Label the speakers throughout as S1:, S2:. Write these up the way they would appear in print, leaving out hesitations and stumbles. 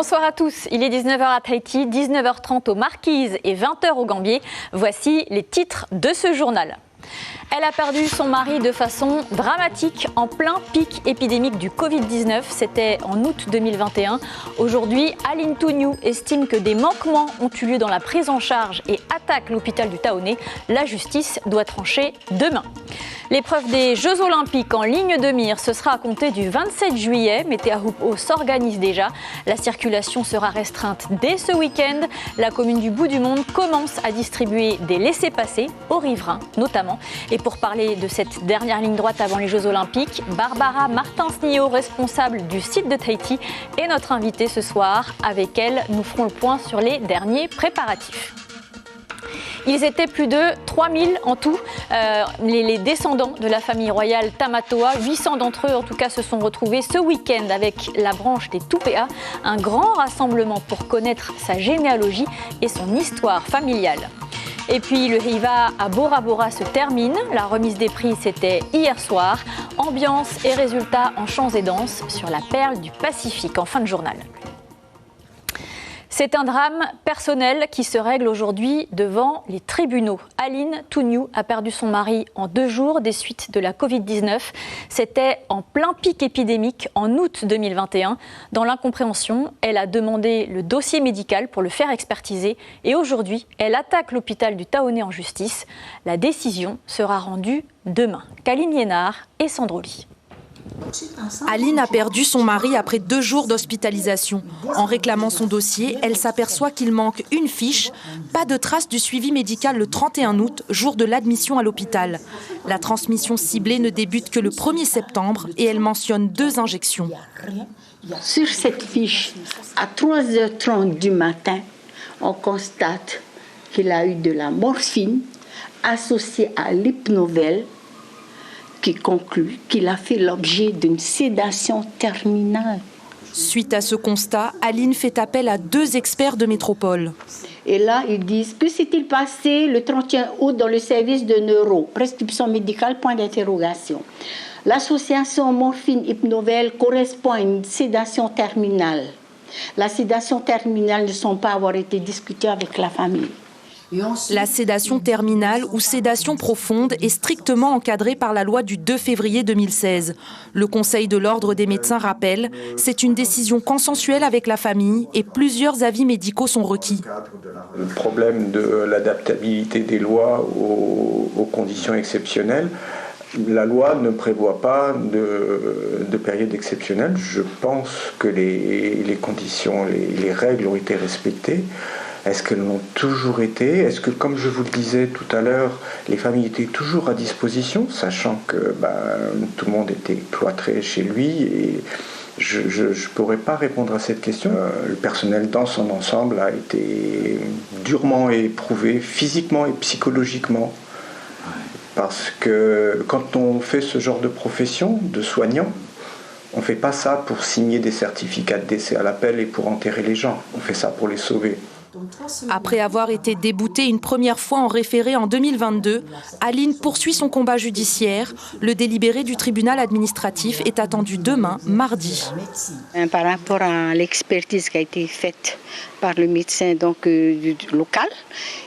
S1: Bonsoir à tous, il est 19h à Tahiti, 19h30 aux Marquises et 20h au Gambier. Voici les titres de ce journal. Elle a perdu son mari de façon dramatique en plein pic épidémique du Covid-19. C'était en août 2021. Aujourd'hui, Aline Touniou estime que des manquements ont eu lieu dans la prise en charge et attaque l'hôpital du Taoné. La justice doit trancher demain. L'épreuve des Jeux Olympiques en ligne de mire, ce sera à compter du 27 juillet. Météo s'organise déjà. La circulation sera restreinte dès ce week-end. La commune du Bout du Monde commence à distribuer des laissez-passer aux riverains notamment. Et pour parler de cette dernière ligne droite avant les Jeux Olympiques, Barbara Martins-Nio, responsable du site de Tahiti, est notre invitée ce soir. Avec elle, nous ferons le point sur les derniers préparatifs. Ils étaient plus de 3000 en tout, les descendants de la famille royale Tamatoa. 800 d'entre eux, en tout cas, se sont retrouvés ce week-end avec la branche des Tupea. Un grand rassemblement pour connaître sa généalogie et son histoire familiale. Et puis le Hiva à Bora Bora se termine. La remise des prix, c'était hier soir. Ambiance et résultats en chants et danses sur la perle du Pacifique en fin de journal. C'est un drame personnel qui se règle aujourd'hui devant les tribunaux. Aline Touniou a perdu son mari en 2 jours des suites de la Covid-19. C'était en plein pic épidémique en août 2021. Dans l'incompréhension, elle a demandé le dossier médical pour le faire expertiser. Et aujourd'hui, elle attaque l'hôpital du Taoné en justice. La décision sera rendue demain. Kaline Liénard et Sandroli.
S2: Aline a perdu son mari après 2 jours d'hospitalisation. En réclamant son dossier, elle s'aperçoit qu'il manque une fiche, pas de trace du suivi médical le 31 août, jour de l'admission à l'hôpital. La transmission ciblée ne débute que le 1er septembre et elle mentionne 2 injections.
S3: Sur cette fiche, à 3h30 du matin, on constate qu'il a eu de la morphine associée à l'hypnovel, qui conclut qu'il a fait l'objet d'une sédation terminale.
S2: Suite à ce constat, Aline fait appel à 2 experts de métropole.
S3: Et là, ils disent, que s'est-il passé le 31 août dans le service de neuro, prescription médicale, point d'interrogation. L'association morphine-hypnovel correspond à une sédation terminale. La sédation terminale ne semble pas avoir été discutée avec la famille.
S2: La sédation terminale ou sédation profonde est strictement encadrée par la loi du 2 février 2016. Le Conseil de l'Ordre des médecins rappelle, c'est une décision consensuelle avec la famille et plusieurs avis médicaux sont requis.
S4: Le problème de l'adaptabilité des lois aux conditions exceptionnelles, la loi ne prévoit pas de période exceptionnelle. Je pense que les conditions, les règles ont été respectées. Est-ce qu'elles l'ont toujours été? Est-ce que, comme je vous le disais tout à l'heure, les familles étaient toujours à disposition, sachant que tout le monde était cloîtré chez lui et je ne pourrais pas répondre à cette question. Le personnel dans son ensemble a été durement éprouvé, physiquement et psychologiquement. Parce que quand on fait ce genre de profession, de soignant, on ne fait pas ça pour signer des certificats de décès à l'appel et pour enterrer les gens. On fait ça pour les sauver.
S2: Après avoir été déboutée une première fois en référé en 2022, Aline poursuit son combat judiciaire. Le délibéré du tribunal administratif est attendu demain, mardi.
S3: Par rapport à l'expertise qui a été faite par le médecin local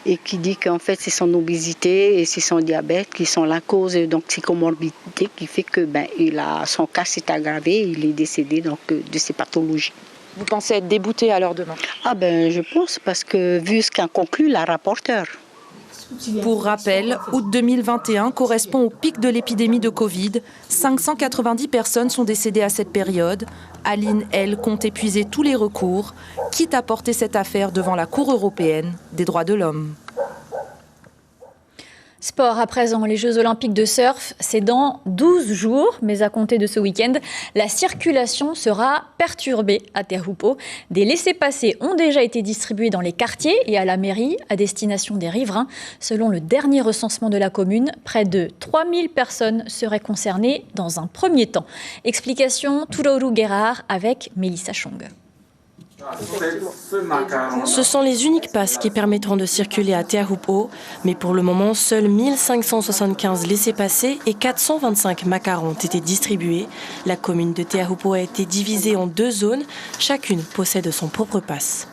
S3: et qui dit qu'en fait c'est son obésité et c'est son diabète qui sont la cause de ses comorbidités qui fait que son cas s'est aggravé et il est décédé de ses pathologies.
S2: Vous pensez être débouté alors demain?
S3: Je pense, parce que vu ce qu'a conclu la rapporteure.
S2: Pour rappel, août 2021 correspond au pic de l'épidémie de Covid. 590 personnes sont décédées à cette période. Aline, elle, compte épuiser tous les recours, quitte à porter cette affaire devant la Cour européenne des droits de l'homme.
S1: Sport à présent, les Jeux Olympiques de surf, c'est dans 12 jours, mais à compter de ce week-end, la circulation sera perturbée à Teahupo'o. Des laissez-passer ont déjà été distribués dans les quartiers et à la mairie à destination des riverains. Selon le dernier recensement de la commune, près de 3000 personnes seraient concernées dans un premier temps. Explication Turoru Gerard avec Mélissa Chong.
S5: Ce sont les uniques passes qui permettront de circuler à Teahupo'o, mais pour le moment, seuls 1575 laissez-passer et 425 macarons ont été distribués. La commune de Teahupo'o a été divisée en 2 zones, chacune possède son propre passe.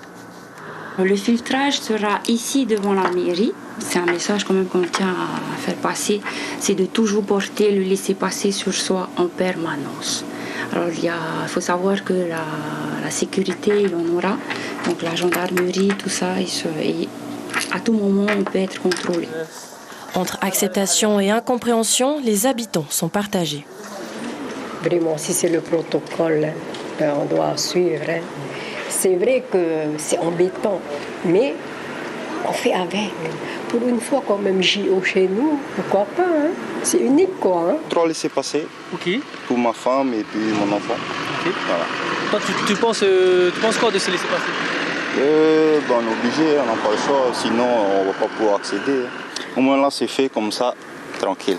S6: Le filtrage sera ici devant la mairie. C'est un message quand même qu'on tient à faire passer, c'est de toujours porter le laissez-passer sur soi en permanence. Alors il faut savoir que la sécurité, il en aura, donc la gendarmerie, tout ça, et à tout moment on peut être contrôlé.
S5: Entre acceptation et incompréhension, les habitants sont partagés.
S7: Vraiment, si c'est le protocole, on doit suivre. C'est vrai que c'est embêtant, mais on fait avec. Pour une fois, quand même, JO chez nous, pourquoi pas, hein? C'est unique, quoi. Hein?
S8: 3 laissez-passer.
S9: Ok.
S8: Pour ma femme et puis mon enfant.
S9: Ok.
S8: Voilà.
S9: Toi, tu penses quoi de ce laissez-passer?
S8: On est obligé, on n'a pas le choix, sinon on ne va pas pouvoir accéder. Au moins là, c'est fait comme ça, tranquille.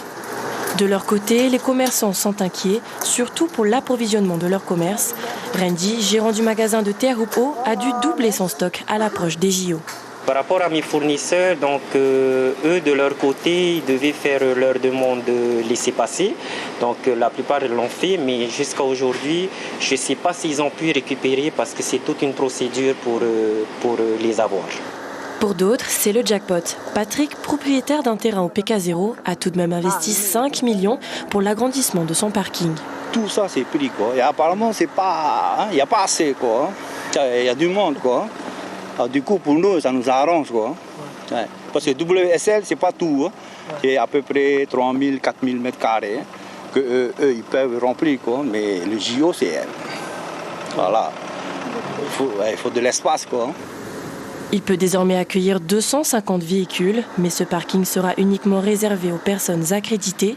S5: De leur côté, les commerçants sont inquiets, surtout pour l'approvisionnement de leur commerce. Randy, gérant du magasin de Teahupo'o, a dû doubler son stock à l'approche des JO.
S10: Par rapport à mes fournisseurs, donc eux de leur côté, ils devaient faire leur demande de laisser-passer. Donc la plupart l'ont fait, mais jusqu'à aujourd'hui, je ne sais pas s'ils ont pu récupérer parce que c'est toute une procédure pour les avoir.
S5: Pour d'autres, c'est le jackpot. Patrick, propriétaire d'un terrain au PK0, a tout de même investi 5 millions pour l'agrandissement de son parking.
S11: Tout ça, c'est pris, quoi. Et apparemment, c'est pas, il n'y a pas assez, quoi. Il y a du monde, quoi. Alors, du coup, pour nous, ça nous arrange, quoi. Ouais. Parce que WSL, c'est pas tout. Hein. C'est à peu près 3000, 4000 mètres carrés que eux, ils peuvent remplir, quoi. Mais le JO, c'est... Voilà. Il faut de l'espace, quoi.
S5: Il peut désormais accueillir 250 véhicules, mais ce parking sera uniquement réservé aux personnes accréditées.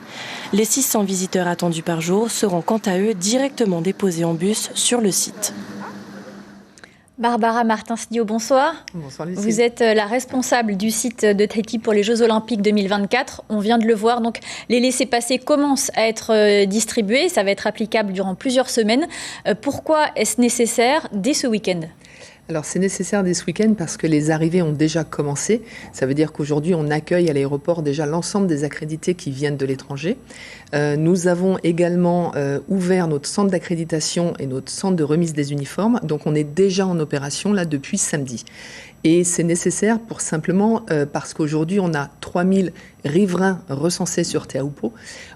S5: Les 600 visiteurs attendus par jour seront quant à eux directement déposés en bus sur le site.
S1: Barbara Martin-Sidio, bonsoir.
S12: Bonsoir Lucie.
S1: Vous êtes la responsable du site de Tahiti pour les Jeux Olympiques 2024. On vient de le voir, donc les laissez-passer commencent à être distribués. Ça va être applicable durant plusieurs semaines. Pourquoi est-ce nécessaire dès ce week-end ?
S12: Alors c'est nécessaire dès ce week-end parce que les arrivées ont déjà commencé. Ça veut dire qu'aujourd'hui on accueille à l'aéroport déjà l'ensemble des accrédités qui viennent de l'étranger. Nous avons également ouvert notre centre d'accréditation et notre centre de remise des uniformes. Donc on est déjà en opération là depuis samedi. Et c'est nécessaire pour simplement parce qu'aujourd'hui on a 3000 riverains recensés sur Teahupo'o.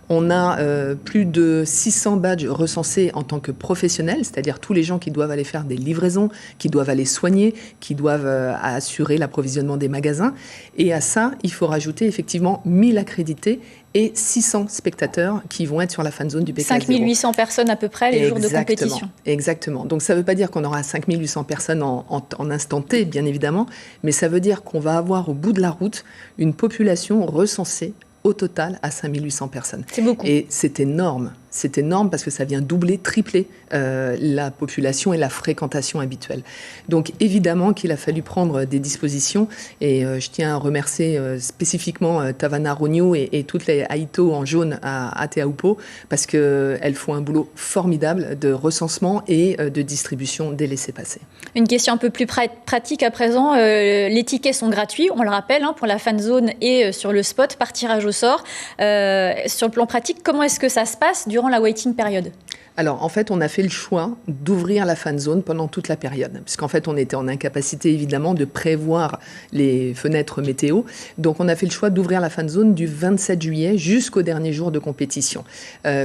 S12: On a plus de 600 badges recensés en tant que professionnels, c'est-à-dire tous les gens qui doivent aller faire des livraisons, qui doivent aller soigner, qui doivent assurer l'approvisionnement des magasins. Et à ça, il faut rajouter effectivement 1000 accrédités et 600 spectateurs qui vont être sur la fan zone du PK0.
S1: 5800 personnes à peu près les jours de compétition.
S12: Exactement. Donc ça ne veut pas dire qu'on aura 5800 personnes en instant T, bien évidemment, mais ça veut dire qu'on va avoir au bout de la route une population recensée au total à 5800 personnes.
S1: C'est beaucoup.
S12: Et c'est énorme. C'est énorme parce que ça vient doubler, tripler la population et la fréquentation habituelle. Donc évidemment qu'il a fallu prendre des dispositions et je tiens à remercier spécifiquement Tavana Rogno et toutes les Aito en jaune à Teahupo'o parce qu'elles font un boulot formidable de recensement et de distribution des laissez-passer.
S1: Une question un peu plus pratique à présent. Les tickets sont gratuits, on le rappelle, pour la fan zone et sur le spot par tirage au sort. Sur le plan pratique, comment est-ce que ça se passe durant la waiting période ?
S12: Alors, en fait, on a fait le choix d'ouvrir la fan zone pendant toute la période, puisqu'en fait, on était en incapacité, évidemment, de prévoir les fenêtres météo. Donc, on a fait le choix d'ouvrir la fan zone du 27 juillet jusqu'au dernier jour de compétition.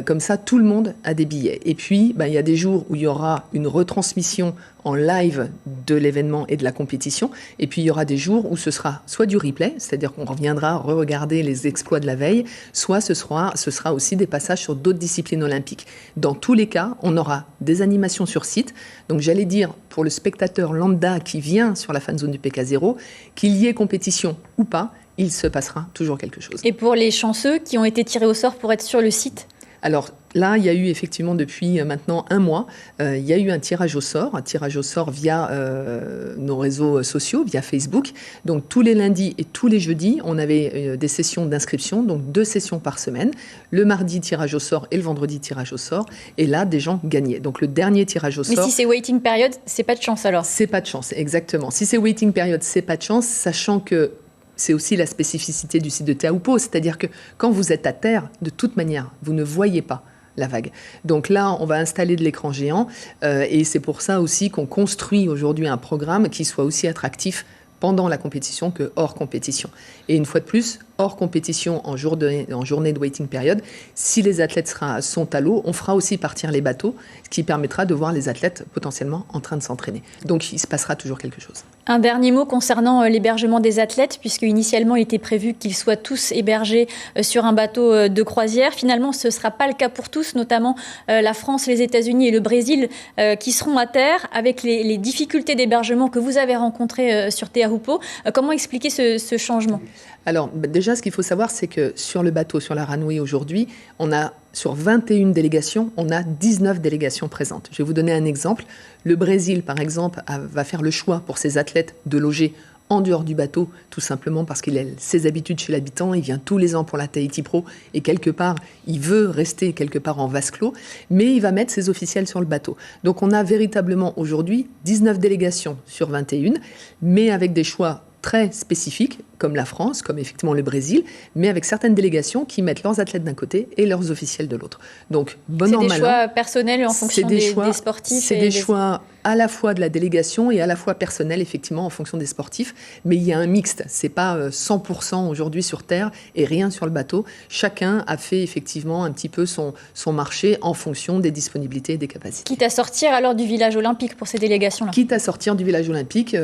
S12: Comme ça, tout le monde a des billets. Et puis, il y a des jours où il y aura une retransmission en live de l'événement et de la compétition. Et puis, il y aura des jours où ce sera soit du replay, c'est-à-dire qu'on reviendra re-regarder les exploits de la veille, soit ce sera aussi des passages sur d'autres disciplines olympiques. Dans tous les cas, on aura des animations sur site. Donc, j'allais dire, pour le spectateur lambda qui vient sur la fan zone du PK0, qu'il y ait compétition ou pas, il se passera toujours quelque chose.
S1: Et pour les chanceux qui ont été tirés au sort pour être sur le site ?
S12: Alors, Là, il y a eu effectivement depuis maintenant un mois, il y a eu un tirage au sort via nos réseaux sociaux, via Facebook. Donc tous les lundis et tous les jeudis, on avait des sessions d'inscription, donc 2 sessions par semaine. Le mardi, tirage au sort, et le vendredi, tirage au sort. Et là, des gens gagnaient. Donc le dernier tirage au sort...
S1: Mais si c'est waiting period, c'est pas de chance alors?
S12: C'est pas de chance, exactement. Si c'est waiting period, c'est pas de chance, sachant que c'est aussi la spécificité du site de Teahupo'o, c'est-à-dire que quand vous êtes à terre, de toute manière, vous ne voyez pas la vague. Donc là, on va installer de l'écran géant et c'est pour ça aussi qu'on construit aujourd'hui un programme qui soit aussi attractif pendant la compétition que hors compétition. Et une fois de plus, hors compétition, en journée de waiting period, si les athlètes sont à l'eau, on fera aussi partir les bateaux, ce qui permettra de voir les athlètes potentiellement en train de s'entraîner. Donc il se passera toujours quelque chose.
S1: Un dernier mot concernant l'hébergement des athlètes, puisque initialement il était prévu qu'ils soient tous hébergés sur un bateau de croisière. Finalement, ce ne sera pas le cas pour tous, notamment la France, les États-Unis et le Brésil qui seront à terre avec les difficultés d'hébergement que vous avez rencontrées sur Teahupo'o. Comment expliquer ce changement ?
S12: Alors déjà, ce qu'il faut savoir, c'est que sur le bateau, sur la Ranui aujourd'hui, on a sur 21 délégations, on a 19 délégations présentes. Je vais vous donner un exemple. Le Brésil, par exemple, va faire le choix pour ses athlètes de loger en dehors du bateau, tout simplement parce qu'il a ses habitudes chez l'habitant, il vient tous les ans pour la Tahiti Pro et quelque part, il veut rester quelque part en vase clos, mais il va mettre ses officiels sur le bateau. Donc on a véritablement aujourd'hui 19 délégations sur 21, mais avec des choix très spécifiques, comme la France, comme effectivement le Brésil, mais avec certaines délégations qui mettent leurs athlètes d'un côté et leurs officiels de l'autre. Donc, bon an, mal an.
S1: C'est des choix personnels en fonction des sportifs.
S12: C'est des choix à la fois de la délégation et à la fois personnels, effectivement, en fonction des sportifs. Mais il y a un mixte. C'est pas 100% aujourd'hui sur terre et rien sur le bateau. Chacun a fait effectivement un petit peu son marché en fonction des disponibilités et des capacités.
S1: Quitte à sortir alors du village olympique pour ces délégations-là.
S12: Quitte à sortir du village olympique,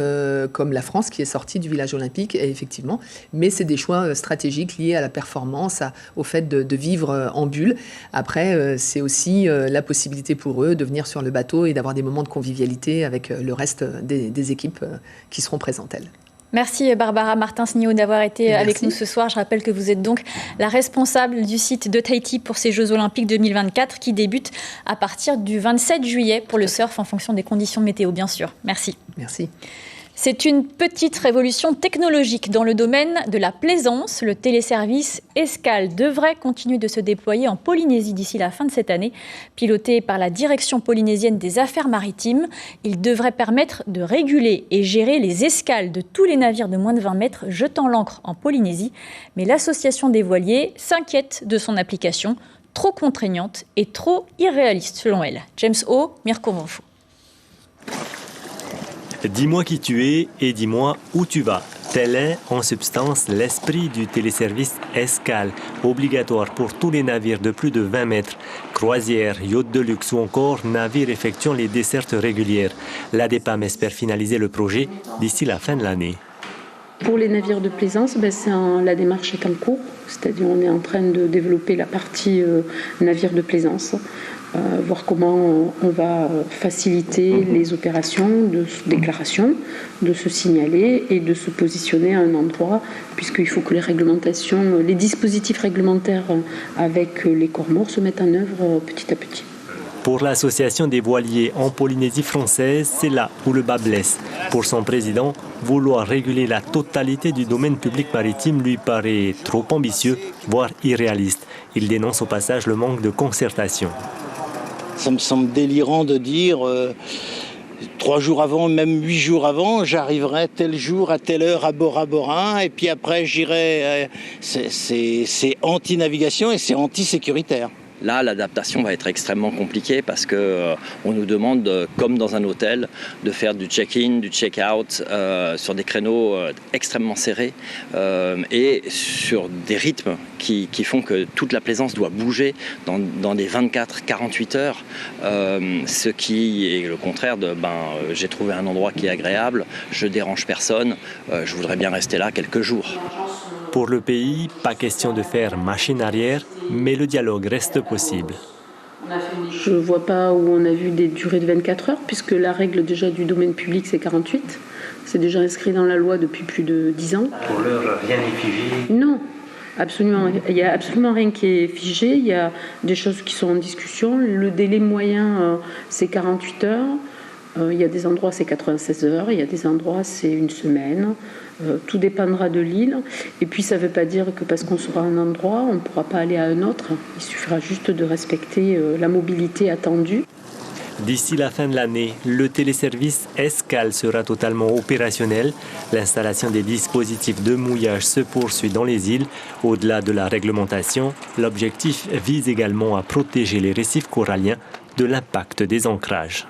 S12: comme la France qui est sortie du village olympique, et effectivement. Mais c'est des choix stratégiques liés à la performance, au fait de vivre en bulle. Après, c'est aussi la possibilité pour eux de venir sur le bateau et d'avoir des moments de convivialité avec le reste des équipes qui seront présentes, elles.
S1: Merci Barbara Martins-Niaud d'avoir été avec nous ce soir. Je rappelle que vous êtes donc la responsable du site de Tahiti pour ces Jeux Olympiques 2024 qui débutent à partir du 27 juillet pour le surf en fonction des conditions météo, bien sûr. Merci.
S12: Merci.
S1: C'est une petite révolution technologique dans le domaine de la plaisance. Le téléservice Escale devrait continuer de se déployer en Polynésie d'ici la fin de cette année. Piloté par la Direction polynésienne des affaires maritimes, il devrait permettre de réguler et gérer les escales de tous les navires de moins de 20 mètres jetant l'ancre en Polynésie. Mais l'association des voiliers s'inquiète de son application, trop contraignante et trop irréaliste selon elle. James O, Mirko Monfou.
S13: Dis-moi qui tu es et dis-moi où tu vas. Tel est, en substance, l'esprit du téléservice Escale, obligatoire pour tous les navires de plus de 20 mètres. Croisières, yachts de luxe ou encore navires effectuant les dessertes régulières. L'ADEPAM espère finaliser le projet d'ici la fin de l'année.
S14: Pour les navires de plaisance, la démarche est en cours, c'est-à-dire on est en train de développer la partie navire de plaisance. Voir comment on va faciliter les opérations de déclaration, de se signaler et de se positionner à un endroit, puisqu'il faut que les dispositifs réglementaires avec les corps-morts se mettent en œuvre petit à petit.
S13: Pour l'association des voiliers en Polynésie française, c'est là où le bas blesse. Pour son président, vouloir réguler la totalité du domaine public maritime lui paraît trop ambitieux, voire irréaliste. Il dénonce au passage le manque de concertation.
S15: Ça me semble délirant de dire 3 jours avant, même 8 jours avant, j'arriverai tel jour, à telle heure à Bora Bora, et puis après j'irai. C'est anti-navigation et c'est anti-sécuritaire.
S16: Là, l'adaptation va être extrêmement compliquée parce qu'on nous demande, comme dans un hôtel, de faire du check-in, du check-out sur des créneaux extrêmement serrés et sur des rythmes qui font que toute la plaisance doit bouger dans des 24-48 heures, ce qui est le contraire de j'ai trouvé un endroit qui est agréable, je dérange personne, je voudrais bien rester là quelques jours.
S13: Pour le pays, pas question de faire machine arrière, mais le dialogue reste possible.
S14: Je ne vois pas où on a vu des durées de 24 heures, puisque la règle déjà du domaine public, c'est 48. C'est déjà inscrit dans la loi depuis plus de 10 ans.
S13: Pour l'heure, rien n'est figé.
S14: Non. Absolument, il n'y a absolument rien qui est figé, il y a des choses qui sont en discussion. Le délai moyen, c'est 48 heures. Il y a des endroits, c'est 96 heures. Il y a des endroits, c'est une semaine. Tout dépendra de l'île. Et puis, ça ne veut pas dire que parce qu'on sera à un endroit, on ne pourra pas aller à un autre. Il suffira juste de respecter la mobilité attendue.
S13: D'ici la fin de l'année, le téléservice Escale sera totalement opérationnel. L'installation des dispositifs de mouillage se poursuit dans les îles. Au-delà de la réglementation, l'objectif vise également à protéger les récifs coralliens de l'impact des ancrages.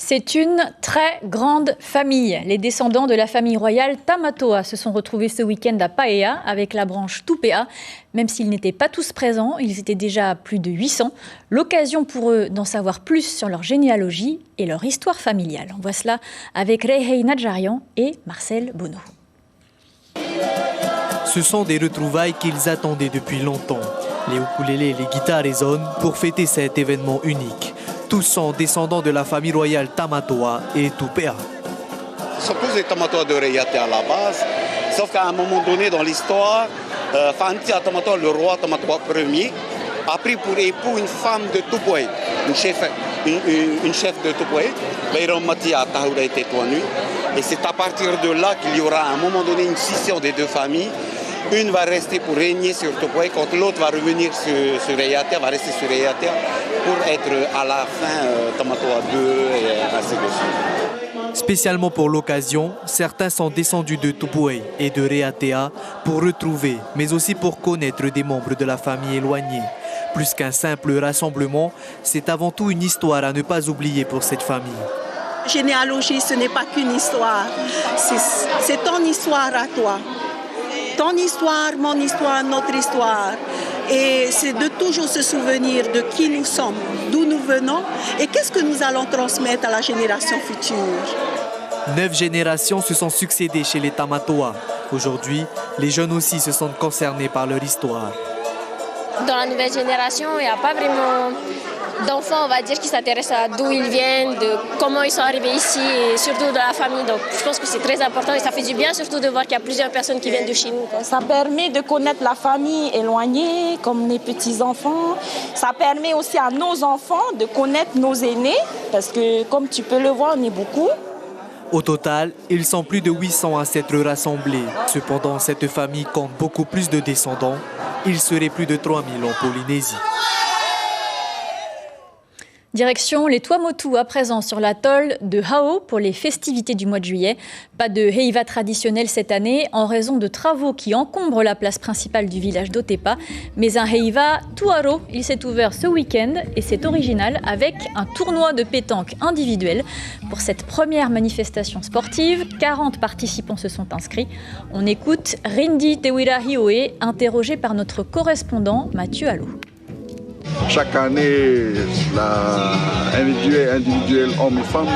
S1: C'est une très grande famille. Les descendants de la famille royale Tamatoa se sont retrouvés ce week-end à Paea avec la branche Tupea. Même s'ils n'étaient pas tous présents, ils étaient déjà plus de 800. L'occasion pour eux d'en savoir plus sur leur généalogie et leur histoire familiale. On voit cela avec Reihei Nadjarian et Marcel Bonneau.
S17: Ce sont des retrouvailles qu'ils attendaient depuis longtemps. Les ukulélés et les guitares résonnent pour fêter cet événement unique. Tous sont descendants de la famille royale Tamatoa et Tupea.
S18: Ce sont tous des Tamatoa de Reiate à la base, sauf qu'à un moment donné dans l'histoire, Fantia Tamatoa, le roi Tamatoa Ier, a pris pour époux une femme de Tupue, une chef de Tupue, Beiromatia Tahura Tetuanu. Et c'est à partir de là qu'il y aura à un moment donné une scission des deux familles. Une va rester pour régner sur Tupue, quand l'autre va revenir sur Reiate, va rester sur Reiate pour être à la fin Tamatoa 2 et ainsi de suite.
S17: Spécialement pour l'occasion, certains sont descendus de Tupue et de Reiatea pour retrouver, mais aussi pour connaître des membres de la famille éloignée. Plus qu'un simple rassemblement, c'est avant tout une histoire à ne pas oublier pour cette famille.
S19: Généalogie, ce n'est pas qu'une histoire, c'est ton histoire à toi. Ton histoire, mon histoire, notre histoire. Et c'est de toujours se souvenir de qui nous sommes, d'où nous venons et qu'est-ce que nous allons transmettre à la génération future.
S17: 9 générations se sont succédées chez les Tamatoa. Aujourd'hui, les jeunes aussi se sentent concernés par leur histoire.
S20: Dans la nouvelle génération, il n'y a pas vraiment d'enfants, on va dire, qui s'intéressent à d'où ils viennent, de comment ils sont arrivés ici et surtout de la famille. Donc je pense que c'est très important et ça fait du bien surtout de voir qu'il y a plusieurs personnes qui viennent de chez nous.
S21: Ça permet de connaître la famille éloignée, comme les petits-enfants. Ça permet aussi à nos enfants de connaître nos aînés, parce que comme tu peux le voir, on est beaucoup.
S17: Au total, ils sont plus de 800 à s'être rassemblés. Cependant, cette famille compte beaucoup plus de descendants. Il serait plus de 3000 en Polynésie.
S1: Direction les Tuamotu à présent sur l'atoll de Hao pour les festivités du mois de juillet. Pas de heiva traditionnel cette année en raison de travaux qui encombrent la place principale du village d'Otepa. Mais un heiva Tuaro, il s'est ouvert ce week-end et c'est original avec un tournoi de pétanque individuel. Pour cette première manifestation sportive, 40 participants se sont inscrits. On écoute Rindi Tewira Hioe, interrogé par notre correspondant Mathieu Allot.
S22: Chaque année, individuel hommes et femmes,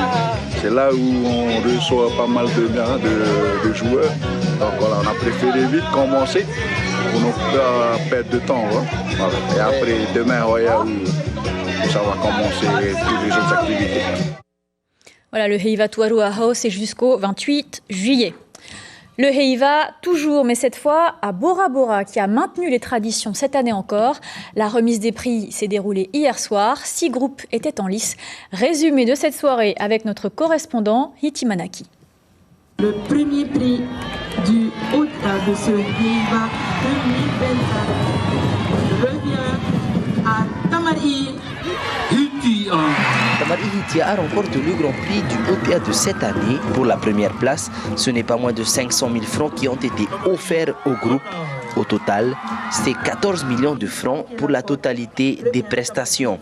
S22: c'est là où on reçoit pas mal de joueurs. Donc voilà, on a préféré vite commencer pour ne pas perdre de temps. Hein. Voilà. Et après, demain, ça va commencer toutes les autres activités.
S1: Voilà, le Heiva Tuaru à Hao, c'est jusqu'au 28 juillet. Le Heiva, toujours, mais cette fois à Bora Bora, qui a maintenu les traditions cette année encore. La remise des prix s'est déroulée hier soir. 6 groupes étaient en lice. Résumé de cette soirée avec notre correspondant Hiti Manaki.
S23: Le premier prix du haut de ce Heiva 2024 revient à Tamari Hitia.
S24: Tamari Hitia remporte le Grand Prix du OPA de cette année. Pour la première place, ce n'est pas moins de 500 000 francs qui ont été offerts au groupe. Au total, c'est 14 millions de francs pour la totalité des prestations.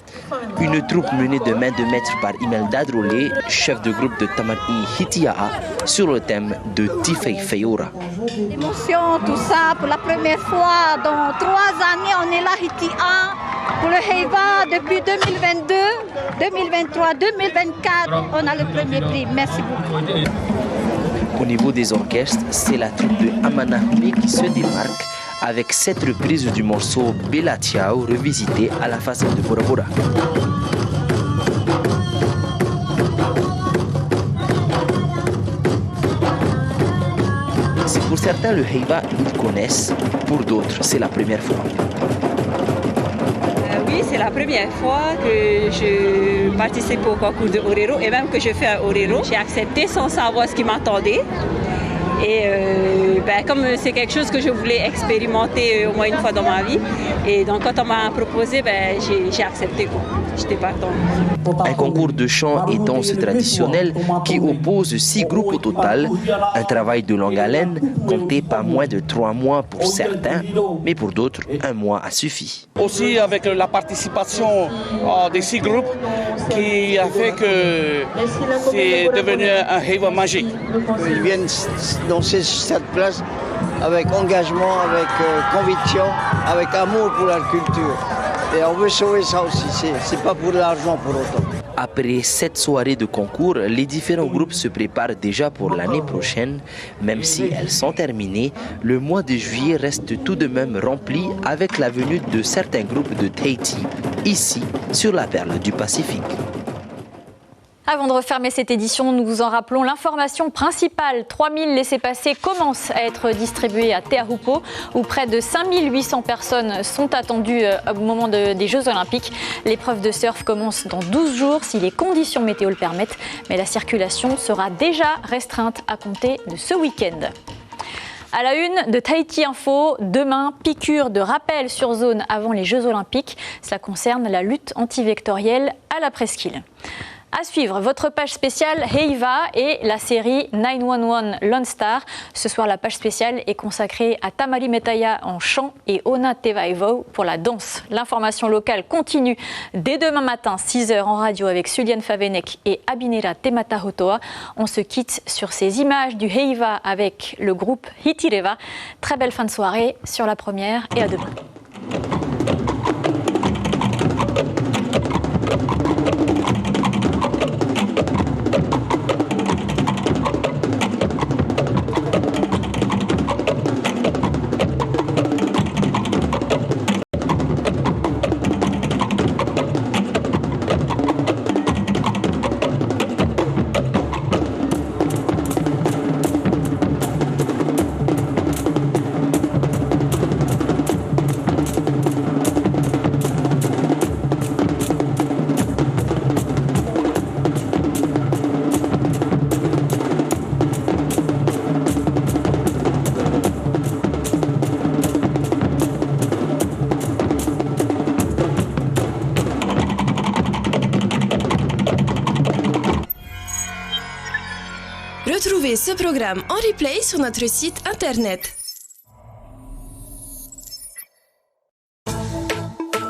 S24: Une troupe menée de main de maître par Imelda Drolé, chef de groupe de Tamari Hitia, sur le thème de Tifei Feiora.
S25: Émotion, tout ça, pour la première fois dans 3 années, on est là, Hitia. Pour le Heiva, depuis 2022, 2023, 2024, on a le premier prix. Merci beaucoup.
S24: Au niveau des orchestres, c'est la troupe de Amanahme qui se démarque avec 7 reprises du morceau Bella Ciao revisité à la façon de Bora Bora. C'est pour certains, le Heiva, ils connaissent. Pour d'autres, c'est la première fois.
S2: Oui, c'est la première fois que je participe au concours de Orero et même que je fais un Orero. J'ai accepté sans savoir ce qui m'attendait. Et comme c'est quelque chose que je voulais expérimenter au moins une fois dans ma vie, et donc quand on m'a proposé, j'ai accepté. J'étais partante.
S24: Un concours de chant et danse traditionnelle qui oppose 6 groupes au total. Un travail de longue haleine, compté pas moins de 3 mois pour certains, mais pour d'autres, 1 mois a suffi.
S3: Aussi avec la participation des 6 groupes qui a fait que c'est devenu un Heiva magique.
S4: Ils viennent danser cette place avec engagement, avec conviction, avec amour pour la culture. Et on veut sauver ça aussi, c'est pas pour l'argent pour autant.
S24: Après 7 soirées de concours, les différents groupes se préparent déjà pour l'année prochaine. Même si elles sont terminées, le mois de juillet reste tout de même rempli avec la venue de certains groupes de Tahiti, ici sur la perle du Pacifique.
S1: Avant de refermer cette édition, nous vous en rappelons l'information principale. 3000 laissez-passer commencent à être distribués à Teahupo'o, où près de 5800 personnes sont attendues au moment des Jeux Olympiques. L'épreuve de surf commence dans 12 jours si les conditions météo le permettent, mais la circulation sera déjà restreinte à compter de ce week-end. À la une de Tahiti Info, demain, piqûre de rappel sur zone avant les Jeux Olympiques. Cela concerne la lutte antivectorielle à la presqu'île. À suivre, votre page spéciale Heiva et la série 911 Lone Star. Ce soir, la page spéciale est consacrée à Tamari Metaya en chant et Ona Tevaivo pour la danse. L'information locale continue dès demain matin, 6h en radio avec Suliane Favenek et Abinera Tematahotoa. On se quitte sur ces images du Heiva avec le groupe Hitireva. Très belle fin de soirée sur la première et à demain.
S6: Retrouvez ce programme en replay sur notre site internet